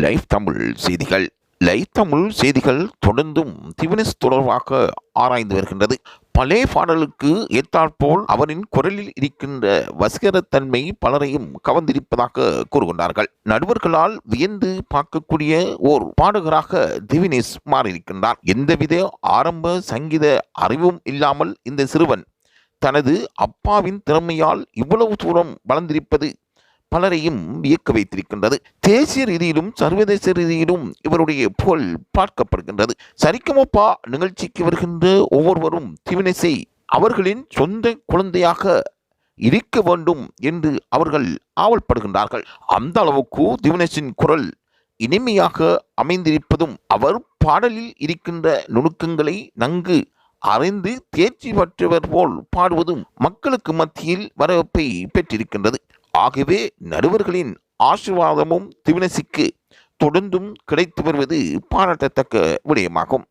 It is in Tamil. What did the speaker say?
லைவ் தமிழ் செய்திகள். லைவ் தமிழ் செய்திகள் தொடர்ந்தும் திவினஸ் தொடர்பாக ஆராய்ந்து வருகின்றது. பழைய பாடலுக்கு ஏற்றாற்போல் அவரின் குரலில் இருக்கின்ற வசீகரத்தன்மை பலரையும் கவர்ந்திருப்பதாக கூறுகின்றார்கள். நடுவர்களால் வியந்து பார்க்கக்கூடிய ஓர் பாடகராக திவினேஷ் மாறியிருக்கின்றார். எந்தவித ஆரம்ப சங்கீத அறிவும் இல்லாமல் இந்த சிறுவன் தனது அப்பாவின் திறமையால் இவ்வளவு தூரம் வளர்ந்திருப்பது பலரையும் வியக்க வைத்திருக்கின்றது. தேசிய ரீதியிலும் சர்வதேச ரீதியிலும் இவருடைய புகழ் பார்க்கப்படுகின்றது. சரிகமபா நிகழ்ச்சிக்கு வருகின்ற ஒவ்வொருவரும் திவினேஷை அவர்களின் சொந்த குழந்தையாக இருக்க வேண்டும் என்று அவர்கள் ஆவல்படுகின்றார்கள். அந்த அளவுக்கு திவினேஷின் குரல் இனிமையாக அமைந்திருப்பதும் அவர் பாடலில் இருக்கின்ற நுணுக்கங்களை நன்கு அறிந்து தேர்ச்சி பெற்றவர் போல் பாடுவதும் மக்களுக்கு மத்தியில் வரவேற்பை பெற்றிருக்கின்றது. ஆகவே நடுவர்களின் ஆசீர்வாதமும் திவினேஷுக்கு தொடர்ந்தும் கிடைத்து வருவது பாராட்டத்தக்க விடயமாகும்.